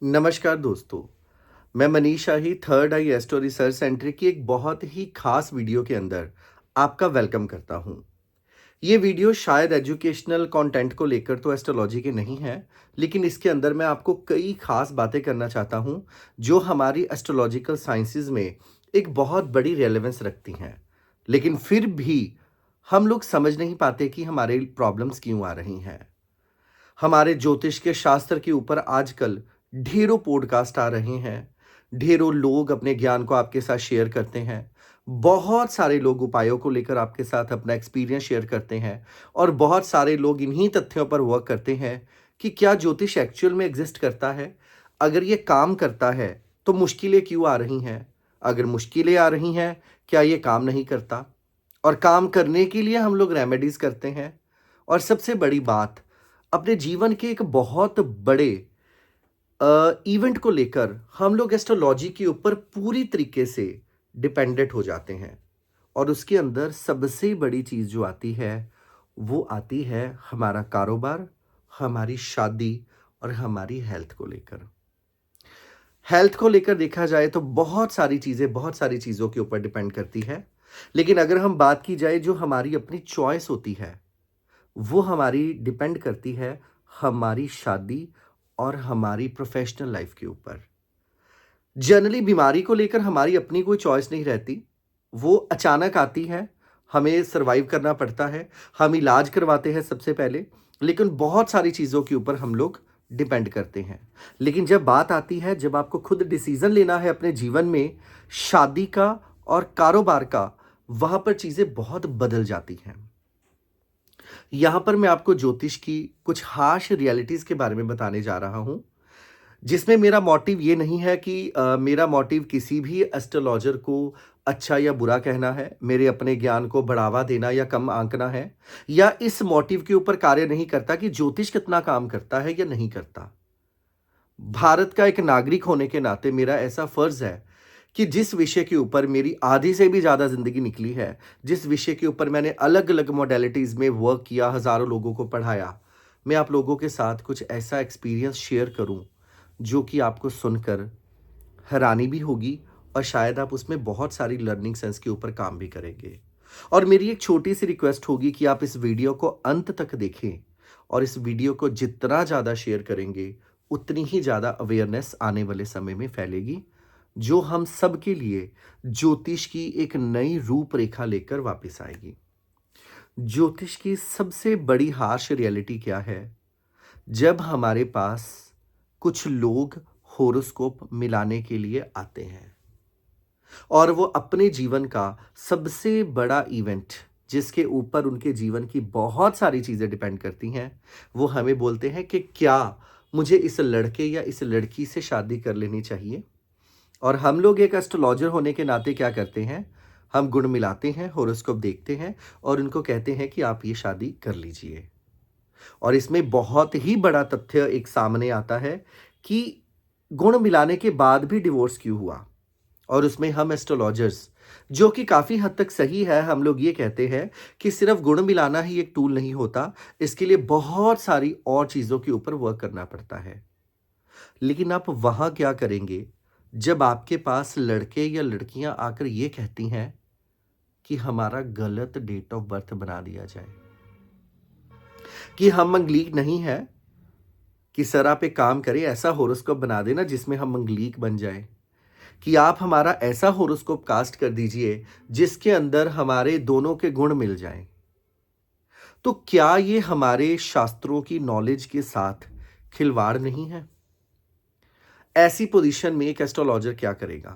नमस्कार दोस्तों, मैं मनीष शाही थर्ड आई एस्ट्रो रिसर्च सेंटर की एक बहुत ही खास वीडियो के अंदर आपका वेलकम करता हूं। ये वीडियो शायद एजुकेशनल कंटेंट को लेकर तो एस्ट्रोलॉजी के नहीं है, लेकिन इसके अंदर मैं आपको कई खास बातें करना चाहता हूं जो हमारी एस्ट्रोलॉजिकल साइंसेज में एक बहुत बड़ी रेलेवेंस रखती हैं। लेकिन फिर भी हम लोग समझ नहीं पाते कि हमारे प्रॉब्लम्स क्यों आ रही हैं। हमारे ज्योतिष के शास्त्र के ऊपर आजकल ढेरों पॉडकास्ट आ रहे हैं, ढेरों लोग अपने ज्ञान को आपके साथ शेयर करते हैं, बहुत सारे लोग उपायों को लेकर आपके साथ अपना एक्सपीरियंस शेयर करते हैं और बहुत सारे लोग इन्हीं तथ्यों पर वर्क करते हैं कि क्या ज्योतिष एक्चुअल में एग्जिस्ट करता है? अगर ये काम करता है, तो मुश्किलें क्यों आ रही हैं? अगर मुश्किलें आ रही हैं, क्या ये काम नहीं करता? और काम करने के लिए हम लोग रेमेडीज़ करते हैं। और सबसे बड़ी बात, अपने जीवन के एक बहुत बड़े इवेंट को लेकर हम लोग एस्ट्रोलॉजी के ऊपर पूरी तरीके से डिपेंडेंट हो जाते हैं। और उसके अंदर सबसे बड़ी चीज़ जो आती है, वो आती है हमारा कारोबार, हमारी शादी और हमारी हेल्थ को लेकर। हेल्थ को लेकर देखा जाए तो बहुत सारी चीज़ें बहुत सारी चीज़ों के ऊपर डिपेंड करती है। लेकिन अगर हम बात की जाए जो हमारी अपनी चॉइस होती है, वो हमारी डिपेंड करती है हमारी शादी और हमारी प्रोफेशनल लाइफ के ऊपर। जनरली बीमारी को लेकर हमारी अपनी कोई चॉइस नहीं रहती, वो अचानक आती है, हमें सर्वाइव करना पड़ता है, हम इलाज करवाते हैं सबसे पहले, लेकिन बहुत सारी चीज़ों के ऊपर हम लोग डिपेंड करते हैं। लेकिन जब बात आती है, जब आपको खुद डिसीज़न लेना है अपने जीवन में शादी का और कारोबार का, वहाँ पर चीज़ें बहुत बदल जाती हैं। यहाँ पर मैं आपको ज्योतिष की कुछ हार्श रियलिटीज़ के बारे में बताने जा रहा हूँ, जिसमें मेरा मोटिव ये नहीं है कि मेरा मोटिव किसी भी एस्ट्रोलॉजर को अच्छा या बुरा कहना है, मेरे अपने ज्ञान को बढ़ावा देना या कम आंकना है, या इस मोटिव के ऊपर कार्य नहीं करता कि ज्योतिष कितना काम करता है या नहीं करता। भारत का एक नागरिक होने के नाते मेरा ऐसा फ़र्ज़ है कि जिस विषय के ऊपर मेरी आधी से भी ज़्यादा ज़िंदगी निकली है, जिस विषय के ऊपर मैंने अलग-अलग मॉडलिटीज़ में वर्क किया, हज़ारों लोगों को पढ़ाया, मैं आप लोगों के साथ कुछ ऐसा एक्सपीरियंस शेयर करूँ, जो कि आपको सुनकर हैरानी भी होगी और शायद आप उसमें बहुत सारी लर्निंग सेंस के ऊपर काम भी करेंगे। और मेरी एक छोटी-सी रिक्वेस्ट होगी कि आप इस वीडियो को अंत तक देखें और इस वीडियो को जितना ज़्यादा शेयर करेंगे, उतनी ही ज़्यादा अवेयरनेस आने वाले समय में फैलेगी, जो हम सबके लिए ज्योतिष की एक नई रूपरेखा लेकर वापस आएगी। ज्योतिष की सबसे बड़ी हार्श रियलिटी क्या है? जब हमारे पास कुछ लोग हॉरोस्कोप मिलाने के लिए आते हैं और वो अपने जीवन का सबसे बड़ा इवेंट, जिसके ऊपर उनके जीवन की बहुत सारी चीज़ें डिपेंड करती हैं, वो हमें बोलते हैं कि क्या मुझे इस लड़के या इस लड़की से शादी कर लेनी चाहिए। और हम लोग एक एस्ट्रोलॉजर होने के नाते क्या करते हैं, हम गुण मिलाते हैं, हॉरोस्कोप देखते हैं और उनको कहते हैं कि आप ये शादी कर लीजिए। और इसमें बहुत ही बड़ा तथ्य एक सामने आता है कि गुण मिलाने के बाद भी डिवोर्स क्यों हुआ। और उसमें हम एस्ट्रोलॉजर्स, जो कि काफ़ी हद तक सही है, हम लोग ये कहते हैं कि सिर्फ गुण मिलाना ही एक टूल नहीं होता, इसके लिए बहुत सारी और चीज़ों के ऊपर वर्क करना पड़ता है। लेकिन आप वहाँ क्या करेंगे जब आपके पास लड़के या लड़कियां आकर ये कहती हैं कि हमारा गलत डेट ऑफ बर्थ बना दिया जाए, कि हम मंगलीक नहीं है, कि सर आप एक काम करें, ऐसा होरोस्कोप बना देना जिसमें हम मंगलीक बन जाएं, कि आप हमारा ऐसा होरोस्कोप कास्ट कर दीजिए जिसके अंदर हमारे दोनों के गुण मिल जाएं। तो क्या ये हमारे शास्त्रों की नॉलेज के साथ खिलवाड़ नहीं है? ऐसी पोजीशन में एक एस्ट्रोलॉजर क्या करेगा?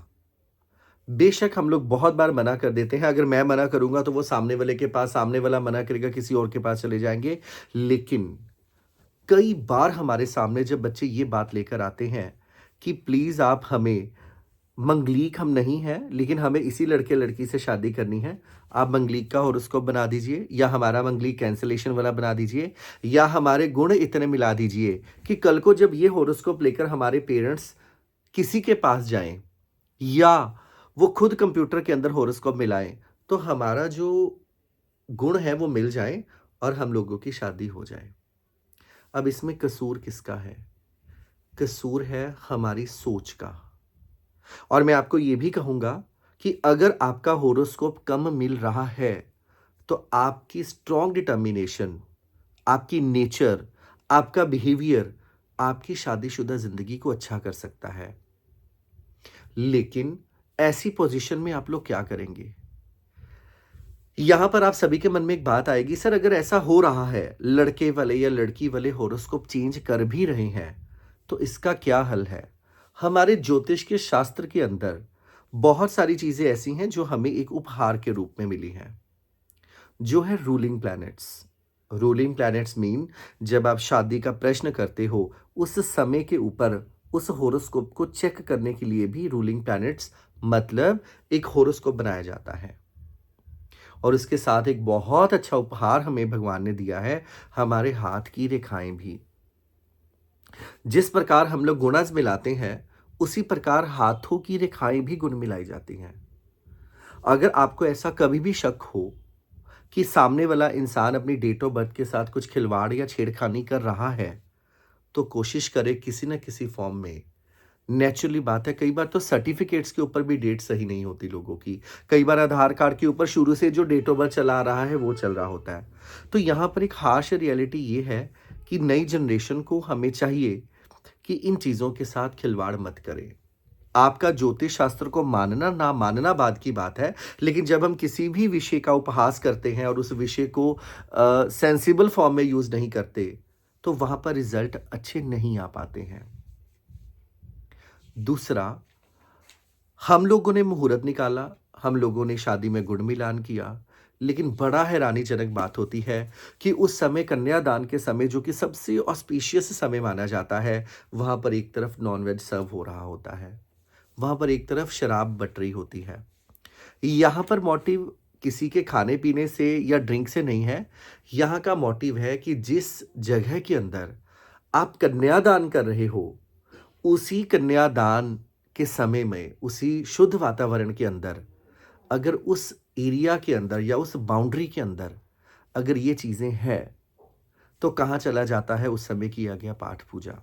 बेशक हम लोग बहुत बार मना कर देते हैं, अगर मैं मना करूंगा तो वो सामने वाले के पास, सामने वाला मना करेगा, किसी और के पास चले जाएंगे। लेकिन कई बार हमारे सामने जब बच्चे ये बात लेकर आते हैं कि प्लीज आप हमें, मंगलीक हम नहीं हैं लेकिन हमें इसी लड़के लड़की से शादी करनी है, आप मंगलीक का हॉरोस्कोप बना दीजिए, या हमारा मंगलीक कैंसलेशन वाला बना दीजिए, या हमारे गुण इतने मिला दीजिए कि कल को जब ये हॉरोस्कोप लेकर हमारे पेरेंट्स किसी के पास जाएं, या वो खुद कंप्यूटर के अंदर हॉरोस्कोप मिलाएं, तो हमारा जो गुण है वो मिल जाए और हम लोगों की शादी हो जाए। अब इसमें कसूर किसका है? कसूर है हमारी सोच का। और मैं आपको ये भी कहूँगा कि अगर आपका होरोस्कोप कम मिल रहा है, तो आपकी स्ट्रॉन्ग डिटर्मिनेशन, आपकी नेचर, आपका बिहेवियर आपकी शादीशुदा ज़िंदगी को अच्छा कर सकता है। लेकिन ऐसी पोज़ीशन में आप लोग क्या करेंगे? यहाँ पर आप सभी के मन में एक बात आएगी, सर अगर ऐसा हो रहा है, लड़के वाले या लड़की वाले होरोस्कोप चेंज कर भी रहे हैं, तो इसका क्या हल है? हमारे ज्योतिष के शास्त्र के अंदर बहुत सारी चीज़ें ऐसी हैं जो हमें एक उपहार के रूप में मिली हैं, जो है ruling planets. Ruling planets mean जब आप शादी का प्रश्न करते हो, उस समय के ऊपर उस होरोस्कोप को चेक करने के लिए भी रूलिंग प्लैनेट्स मतलब एक होरोस्कोप बनाया जाता है। और इसके साथ एक बहुत अच्छा उपहार हमें भगवान ने दिया है, हमारे हाथ की रेखाएं भी। जिस प्रकार हम लोग गुणज मिलाते हैं, उसी प्रकार हाथों की रेखाएं भी गुण मिलाई जाती हैं। अगर आपको ऐसा कभी भी शक हो कि सामने वाला इंसान अपनी डेट ऑफ बर्थ के साथ कुछ खिलवाड़ या छेड़खानी कर रहा है, तो कोशिश करें किसी न किसी फॉर्म में। नेचुरली बात है, कई बार तो सर्टिफिकेट्स के ऊपर भी डेट सही नहीं होती लोगों की। कई बार आधार कार्ड के ऊपर शुरू से जो डेट ऑफ बर्थ चला आ रहा है वो चल रहा होता है। तो यहाँ पर एक हार्श रियलिटी ये है कि नई जनरेशन को हमें चाहिए कि इन चीज़ों के साथ खिलवाड़ मत करें। आपका ज्योतिष शास्त्र को मानना ना मानना बात की बात है, लेकिन जब हम किसी भी विषय का उपहास करते हैं और उस विषय को सेंसिबल फॉर्म में यूज़ नहीं करते, तो वहाँ पर रिजल्ट अच्छे नहीं आ पाते हैं। दूसरा, हम लोगों ने मुहूर्त निकाला, हम लोगों ने शादी में गुड़ मिलान किया, लेकिन बड़ा हैरानीजनक बात होती है कि उस समय कन्यादान के समय जो कि सबसे ऑस्पिशियस समय माना जाता है, वहाँ पर एक तरफ नॉन-वेज सर्व हो रहा होता है, वहाँ पर एक तरफ शराब बट रही होती है। यहाँ पर मोटिव किसी के खाने-पीने से या ड्रिंक से नहीं है, यहाँ का मोटिव है कि जिस जगह के अंदर आप कन्यादान कर रहे हो, उसी कन्यादान के समय में, उसी शुद्ध वातावरण के अंदर, अगर उस एरिया के अंदर या उस बाउंड्री के अंदर अगर ये चीज़ें हैं, तो कहाँ चला जाता है उस समय किया गया पाठ पूजा।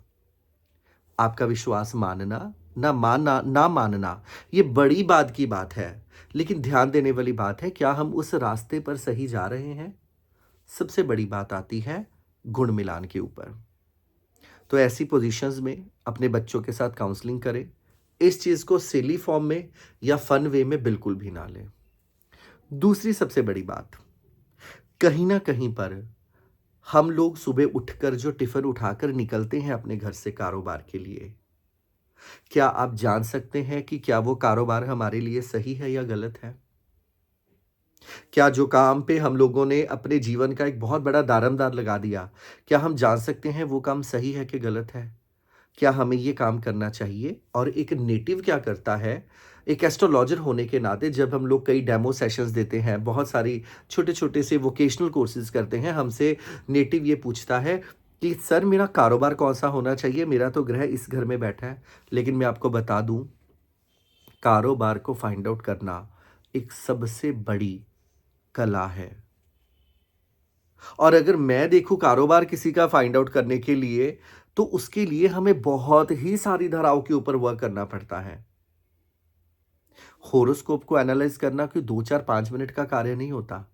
आपका विश्वास मानना, ना मानना, ये बड़ी बात की बात है, लेकिन ध्यान देने वाली बात है, क्या हम उस रास्ते पर सही जा रहे हैं? सबसे बड़ी बात आती है गुण मिलान के ऊपर। तो ऐसी पोजीशंस में अपने बच्चों के साथ काउंसलिंग करें। इस चीज़ को सिली फॉर्म में या फन वे में बिल्कुल भी ना लें। दूसरी सबसे बड़ी बात, कहीं न कहीं पर हम लोग सुबह उठकर जो टिफ़िन उठाकर निकलते हैं अपने घर से कारोबार के लिए, क्या आप जान सकते हैं कि क्या वो कारोबार हमारे लिए सही है या गलत है? क्या जो काम पे हम लोगों ने अपने जीवन का एक बहुत बड़ा दारोमदार लगा दिया, क्या हम जान सकते हैं वो काम सही है कि गलत है? क्या हमें ये काम करना चाहिए? और एक नेटिव क्या करता है, एक एस्ट्रोलॉजर होने के नाते जब हम लोग कई डेमो सेशंस देते हैं, बहुत सारी छोटे-छोटे से वोकेशनल कोर्सेज़ करते हैं, हमसे नेटिव ये पूछता है कि सर मेरा कारोबार कौन-सा होना चाहिए? मेरा तो ग्रह इस घर में बैठा है। लेकिन मैं आपको बता दूँ, कारोबार को फाइंड आउट करना एक सबसे बड़ी कला है। और अगर मैं देखूँ कारोबार किसी का फाइंड आउट करने के लिए, तो उसके लिए हमें बहुत ही सारी धाराओं के ऊपर वर्क करना पड़ता है। होरोस्कोप को एनालाइज़ करना कोई 2, 4, 5 मिनट का कार्य नहीं होता।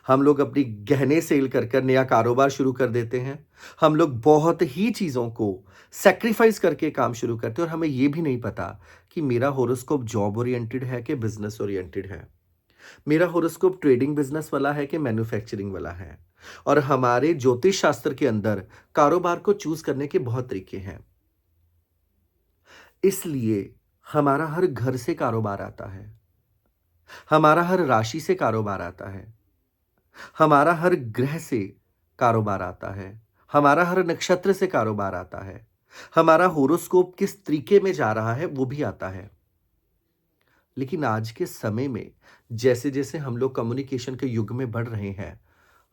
हम लोग अपनी गहने सेल कर कर नया कारोबार शुरू कर देते हैं। हम लोग बहुत ही चीज़ों को सैक्रिफाइस करके काम शुरू करते हैं और हमें ये भी नहीं पता कि मेरा होरोस्कोप जॉब ओरिएंटेड है कि बिज़नेस ओरिएंटेड है। मेरा होरोस्कोप ट्रेडिंग बिजनेस वाला है कि मैन्युफैक्चरिंग वाला है। और हमारे ज्योतिष शास्त्र के अंदर कारोबार को चूज करने के बहुत तरीके हैं। इसलिए हमारा हर घर से कारोबार आता है, हमारा हर राशि से कारोबार आता है, हमारा हर ग्रह से कारोबार आता है, हमारा हर नक्षत्र से कारोबार आता है, हमारा होरोस्कोप किस तरीके में जा रहा है वो भी आता है। लेकिन आज के समय में जैसे-जैसे हम लोग कम्युनिकेशन के युग में बढ़ रहे हैं,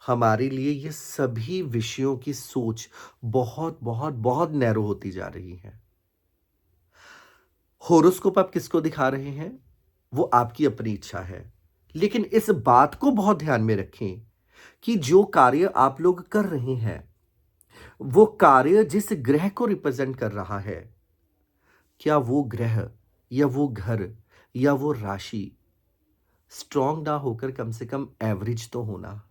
हमारे लिए ये सभी विषयों की सोच बहुत नैरो होती जा रही है। होरोस्कोप आप किसको दिखा रहे हैं, वो आपकी अपनी इच्छा है। लेकिन इस बात को बहुत ध्यान में रखें कि जो कार्य आप लोग कर रहे हैं, वो कार्य जिस ग्रह को रिप्रेजेंट कर रहा है, क्या वो ग्रह या वो घर या वो राशि स्ट्रांग ना होकर कम से कम एवरेज तो होना।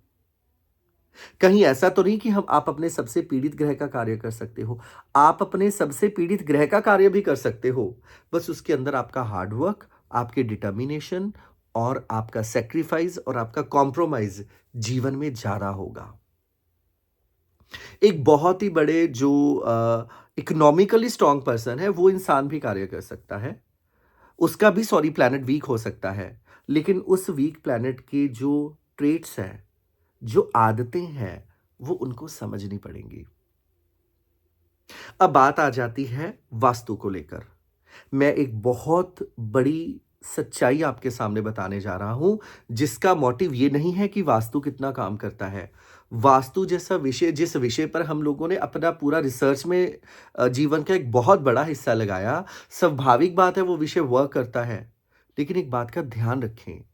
कहीं ऐसा तो नहीं कि हम आप अपने सबसे पीड़ित ग्रह का कार्य कर सकते हो। आप अपने सबसे पीड़ित ग्रह का कार्य भी कर सकते हो। बस उसके अंदर आपका हार्ड वर्क, आपकी डिटर्मिनेशन और आपका सैक्रिफाइस और आपका कॉम्प्रोमाइज़ जीवन में ज़्यादा होगा। एक बहुत ही बड़े जो इकोनॉमिकली स्ट्रांग पर्सन है, वो इंसान भी कार्य कर सकता है। उसका भी प्लैनेट वीक हो सकता है, लेकिन उस वीक प्लैनेट के जो ट्रेट्स हैं, जो आदतें हैं, वो उनको समझनी पड़ेंगी। अब बात आ जाती है वास्तु को लेकर। मैं एक बहुत बड़ी सच्चाई आपके सामने बताने जा रहा हूं, जिसका मोटिव ये नहीं है कि वास्तु कितना काम करता है। वास्तु जैसा विषय, जिस विषय पर हम लोगों ने अपना पूरा रिसर्च में जीवन का एक बहुत बड़ा हिस्सा लगाया, स्वाभाविक बात है वो विषय वर्क करता है। लेकिन एक बात का ध्यान रखें,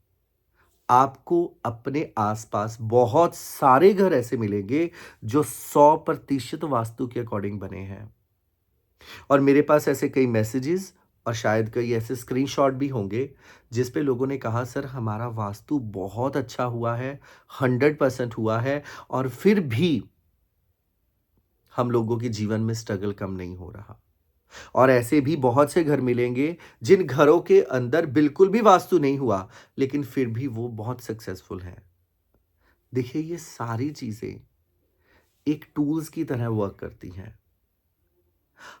आपको अपने आसपास बहुत सारे घर ऐसे मिलेंगे जो 100% वास्तु के अकॉर्डिंग बने हैं। और मेरे पास ऐसे कई मैसेजेस और शायद कई ऐसे स्क्रीनशॉट भी होंगे जिस पे लोगों ने कहा, सर हमारा वास्तु बहुत अच्छा हुआ है, 100% हुआ है, और फिर भी हम लोगों के जीवन में स्ट्रगल कम नहीं हो रहा। और ऐसे भी बहुत से घर मिलेंगे जिन घरों के अंदर बिल्कुल भी वास्तु नहीं हुआ, लेकिन फिर भी वो बहुत सक्सेसफुल हैं। देखिए, ये सारी चीजें एक टूल्स की तरह वर्क करती हैं।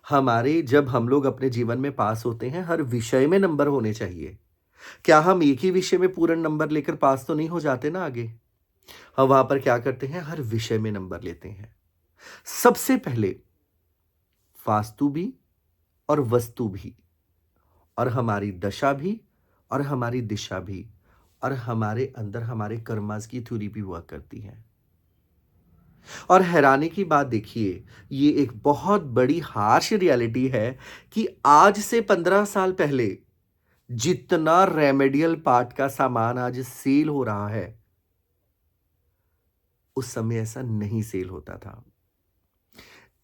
हमारे जब हम लोग अपने जीवन में पास होते हैं, हर विषय में नंबर होने चाहिए। क्या हम एक ही विषय में पूर्ण नंबर लेकर पास तो नहीं हो जाते ना आगे? हम वहां पर क्या करते हैं, हर विषय में नंबर लेते हैं। सबसे पहले वास्तु भी और वस्तु भी, और हमारी दशा भी और हमारी दिशा भी, और हमारे अंदर हमारे कर्मास की थ्योरी भी वर्क करती है। और हैरानी की बात देखिए, ये एक बहुत बड़ी हार्श रियलिटी है कि आज से 15 साल पहले जितना रेमेडियल पार्ट का सामान आज सेल हो रहा है, उस समय ऐसा नहीं सेल होता था।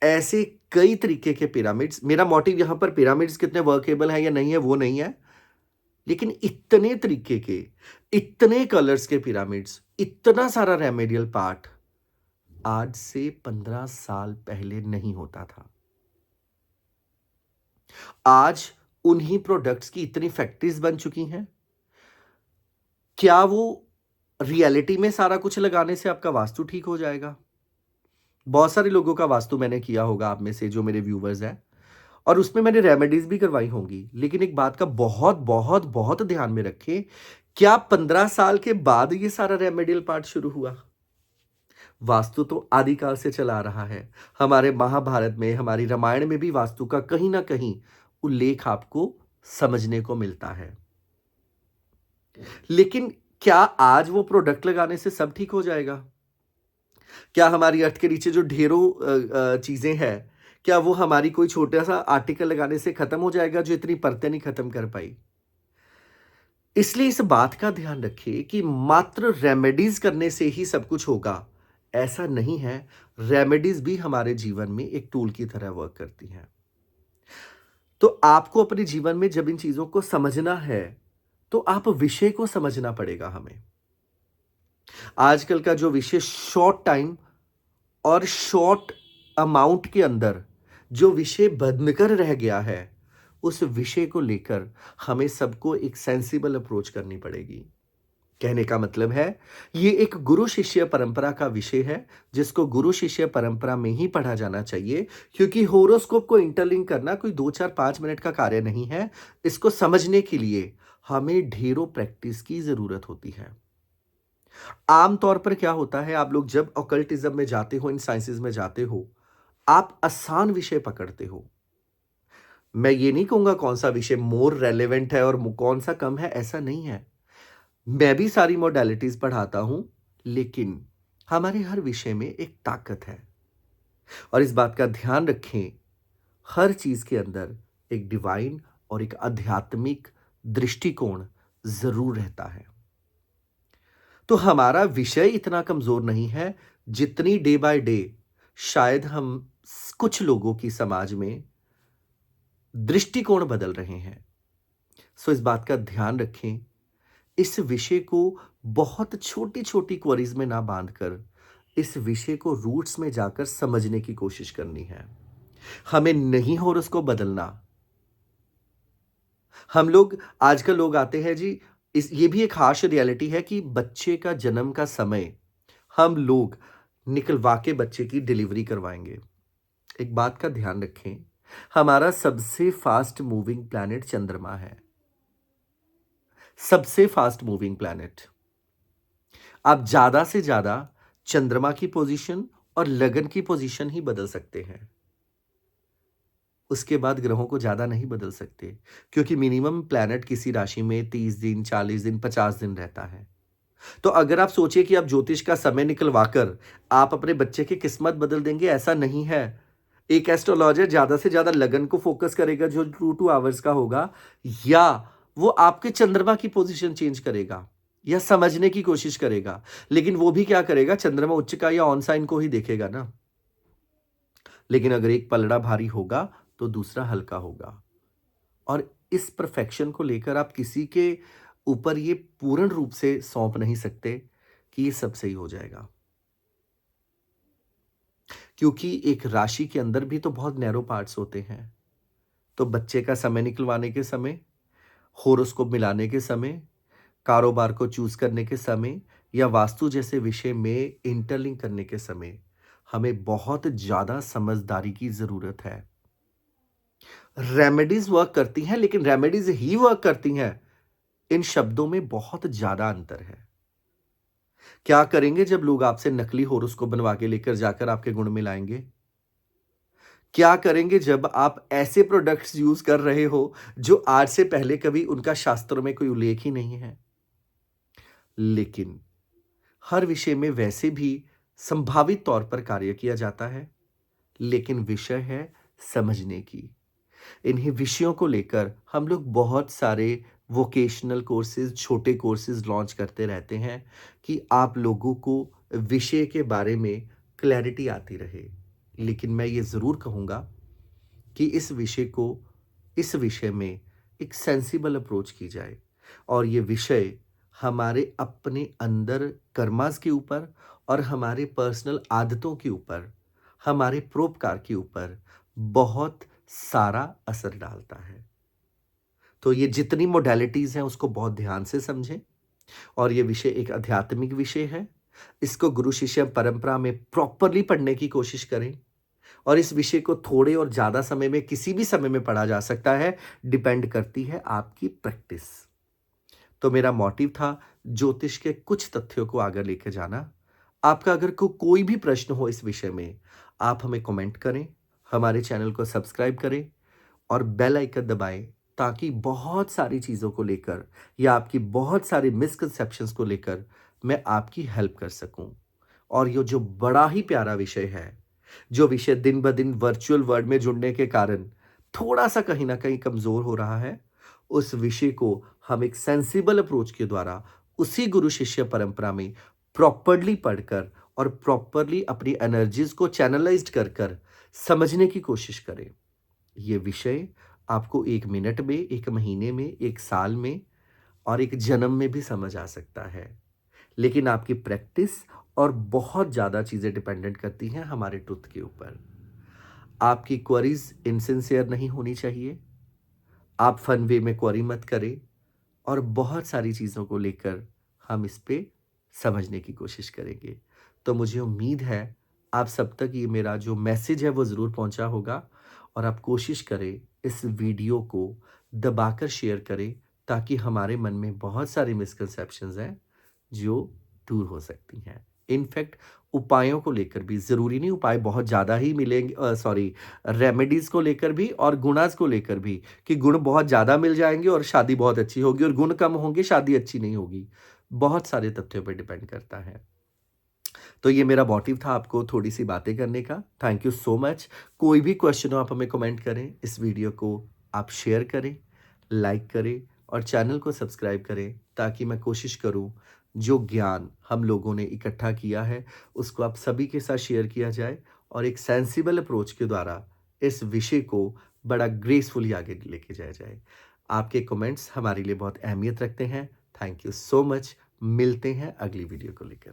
ऐसे कई तरीके के पिरामिड्स, मेरा मोटिव यहां पर पिरामिड्स कितने वर्केबल है या नहीं है वो नहीं है, लेकिन इतने तरीके के, इतने कलर्स के पिरामिड्स, इतना सारा रेमेडियल पार्ट आज से 15 साल पहले नहीं होता था। आज उन्हीं प्रोडक्ट्स की इतनी फैक्ट्रीज बन चुकी हैं। क्या वो रियलिटी में सारा कुछ लगाने से आपका वास्तु ठीक हो जाएगा? बहुत सारे लोगों का वास्तु मैंने किया होगा, आप में से जो मेरे व्यूवर्स हैं, और उसमें मैंने रेमेडीज भी करवाई होंगी। लेकिन एक बात का बहुत बहुत बहुत ध्यान में रखें, क्या 15 साल के बाद ये सारा रेमेडियल पार्ट शुरू हुआ? वास्तु तो आदिकाल से चला आ रहा है। हमारे महाभारत में, हमारी रामायण में भी वास्तु का कहीं ना कहीं उल्लेख आपको समझने को मिलता है। लेकिन क्या आज वो प्रोडक्ट लगाने से सब ठीक हो जाएगा? क्या हमारी अर्थ के नीचे जो ढेरों चीजें हैं, क्या वो हमारी कोई छोटा सा आर्टिकल लगाने से खत्म हो जाएगा जो इतनी परतें नहीं खत्म कर पाई? इसलिए इस बात का ध्यान रखिए कि मात्र रेमेडीज करने से ही सब कुछ होगा, ऐसा नहीं है। रेमेडीज भी हमारे जीवन में एक टूल की तरह वर्क करती हैं। तो आपको अपने जीवन में जब इन चीजों को समझना है, तो आप विषय को समझना पड़ेगा हमें। आजकल का जो विषय शॉर्ट टाइम और शॉर्ट अमाउंट के अंदर जो विषय बनकर रह गया है, उस विषय को लेकर हमें सबको एक सेंसिबल अप्रोच करनी पड़ेगी। कहने का मतलब है, ये एक गुरु शिष्य परंपरा का विषय है, जिसको गुरु शिष्य परंपरा में ही पढ़ा जाना चाहिए, क्योंकि होरोस्कोप को इंटरलिंक करना कोई 2 4 5 मिनट का कार्य नहीं है। इसको समझने के लिए हमें ढेरों प्रैक्टिस की जरूरत होती है। आमतौर पर क्या होता है, आप लोग जब ऑकल्टिज्म में जाते हो, इन साइंसेज में जाते हो, आप आसान विषय पकड़ते हो। मैं ये नहीं कहूंगा कौन सा विषय मोर रेलेवेंट है और कौन सा कम है, ऐसा नहीं है। मैं भी सारी मोडालिटीज पढ़ाता हूं, लेकिन हमारे हर विषय में एक ताकत है। और इस बात का ध्यान रखें, हर चीज के अंदर एक डिवाइन और एक आध्यात्मिक दृष्टिकोण जरूर रहता है। तो हमारा विषय इतना कमजोर नहीं है, जितनी डे बाय डे शायद हम कुछ लोगों की समाज में दृष्टिकोण बदल रहे हैं। सो इस बात का ध्यान रखें। इस विषय को बहुत छोटी-छोटी क्वेरीज़ में ना बाँधकर, इस विषय को रूट्स में जाकर समझने की कोशिश करनी है। हमें नहीं और उसको बदलना। हम लोग आजकल लोग आते हैं जी, इस ये भी एक हार्श रियलिटी है कि बच्चे का जन्म का समय हम लोग निकलवा के बच्चे की डिलीवरी करवाएँगे। एक बात का ध्यान रखें, हमारा सबसे फास्ट मूविंग प्लैनेट चंद्रमा है। सबसे फास्ट मूविंग प्लैनेट। आप ज़्यादा से ज़्यादा चंद्रमा की पोज़ीशन और लगन की पोज़ीशन ही बदल सकते हैं। उसके बाद ग्रहों को ज़्यादा नहीं बदल सकते, क्योंकि मिनिमम प्लैनेट किसी राशि में 30 दिन, 40 दिन, 50 दिन रहता है। तो अगर आप सोचिए कि आप ज्योतिष का समय निकलवाकर आप अपने बच्चे की किस्मत बदल देंगे, ऐसा नहीं है। एक एस्ट्रोलॉजर ज़्यादा से ज़्यादा लगन को फ़ोकस करेगा जो 2 आवर्स का होगा, या वो आपके चंद्रमा की पोज़ीशन चेंज करेगा या समझने की कोशिश करेगा। लेकिन वो भी क्या करेगा, चंद्रमा उच्च का या ऑन साइन को ही देखेगा ना। लेकिन अगर एक पलड़ा भारी होगा, तो दूसरा हल्का होगा। और इस परफेक्शन को लेकर आप किसी के ऊपर ये पूर्ण रूप से सौंप नहीं सकते कि ये सब सही हो जाएगा। क्योंकि एक राशि के अंदर भी तो बहुत नैरो पार्ट्स होते हैं। तो बच्चे का समय निकलवाने के समय, होरोस्कोप मिलाने के समय, कारोबार को चूज़ करने के समय या वास्तु जैसे विषय में इंटरलिंक करने के समय, हमें बहुत ज़्यादा समझदारी की ज़रूरत है। रेमेडीज़ वर्क करती हैं, लेकिन रेमेडीज़ ही वर्क करती हैं, इन शब्दों में बहुत ज़्यादा अंतर है। क्या करेंगे जब लोग आपसे नकली होरोस्कोप बनवा के लेकर जाकर आपके गुण मिलाएँगे? क्या करेंगे जब आप ऐसे प्रोडक्ट्स यूज़ कर रहे हो, जो आज से पहले कभी उनका शास्त्रों में कोई उल्लेख ही नहीं है? लेकिन हर विषय में वैसे भी संभावित तौर पर कार्य किया जाता है, लेकिन विषय है समझने की। इन्हीं विषयों को लेकर हम लोग बहुत सारे वोकेशनल कोर्सेज़, छोटे कोर्सेज़ लॉन्च करते रहते हैं कि आप लोगों को विषय के बारे में क्लैरिटी आती रहे। लेकिन मैं ये ज़रूर कहूँगा कि इस विषय में एक सेंसिबल अप्रोच की जाए और ये विषय हमारे अपने अंदर कर्मास के ऊपर और हमारे पर्सनल आदतों के ऊपर, हमारे परोपकार के ऊपर बहुत सारा असर डालता है। तो ये जितनी मोडालिटीज़ हैं उसको बहुत ध्यान से समझें और ये विषय एक आध्यात्मिक विषय है। इसको गुरु शिष्य परंपरा में प्रॉपरली पढ़ने की कोशिश करें और इस विषय को थोड़े और ज़्यादा समय में किसी भी समय में पढ़ा जा सकता है, डिपेंड करती है आपकी प्रैक्टिस। तो मेरा मोटिव था ज्योतिष के कुछ तथ्यों को आगे लेके जाना। आपका अगर कोई भी प्रश्न हो इस विषय में, आप हमें कमेंट करें, हमारे चैनल को सब्सक्राइब करें और बेल आइकन दबाएँ ताकि बहुत सारी चीज़ों को लेकर या आपकी बहुत सारी मिसकंसेप्शंस को लेकर मैं आपकी हेल्प कर सकूँ। और ये जो बड़ा ही प्यारा विषय है, जो विषय दिन-ब-दिन वर्चुअल वर्ल्ड में जुड़ने के कारण थोड़ा-सा कहीं न कहीं कमज़ोर हो रहा है, उस विषय को हम एक सेंसिबल अप्रोच के द्वारा उसी गुरु शिष्य परंपरा में प्रॉपरली पढ़कर और प्रॉपरली अपनी एनर्जीज़ को चैनलाइज़्ड कर समझने की कोशिश करें। ये विषय आपको 1 मिनट में, 1 महीने में, 1 साल में और 1 जन्म में भी समझ आ सकता है। लेकिन आपकी प्रैक्टिस और बहुत ज़्यादा चीज़ें डिपेंडेंट करती हैं हमारे ट्रुथ के ऊपर। आपकी क्वेरीज़ इनसिंसियर नहीं होनी चाहिए। आप फन वे में क्वेरी मत करें और बहुत सारी चीज़ों को लेकर हम इस पे समझने की कोशिश करेंगे। तो मुझे उम्मीद है आप सब तक ये मेरा जो मैसेज है वो ज़रूर पहुँचा होगा और आप कोशिश करें इस वीडियो को दबाकर शेयर करें ताकि हमारे मन में बहुत सारी मिसकंसेप्शंस हैं जो दूर हो सकती हैं। इनफैक्ट उपायों को लेकर भी ज़रूरी नहीं उपाय बहुत ज़्यादा ही मिलेंगे, सॉरी, रेमेडीज़ को लेकर भी और गुणास को लेकर भी कि गुण बहुत ज़्यादा मिल जाएँगे और शादी बहुत अच्छी होगी और गुण कम होंगे, शादी अच्छी नहीं होगी। बहुत सारे तथ्यों पे डिपेंड करता है। तो ये मेरा मोटिव था आपको थोड़ी-सी बातें करने का। Thank you so much. कोई भी क्वेश्चन हो आप हमें कमेंट करें। इस वीडियो को आप शेयर करें, लाइक करें और चैनल को सब्सक्राइब करें ताकि मैं कोशिश करूँ जो ज्ञान हम लोगों ने इकट्ठा किया है उसको आप सभी के साथ शेयर किया जाए और एक सेंसिबल अप्रोच के द्वारा इस विषय को बड़ा ग्रेसफुली आगे लेके जाया जाए। आपके कमेंट्स हमारे लिए बहुत अहमियत रखते हैं। Thank you so much. मिलते हैं अगली वीडियो को लेकर।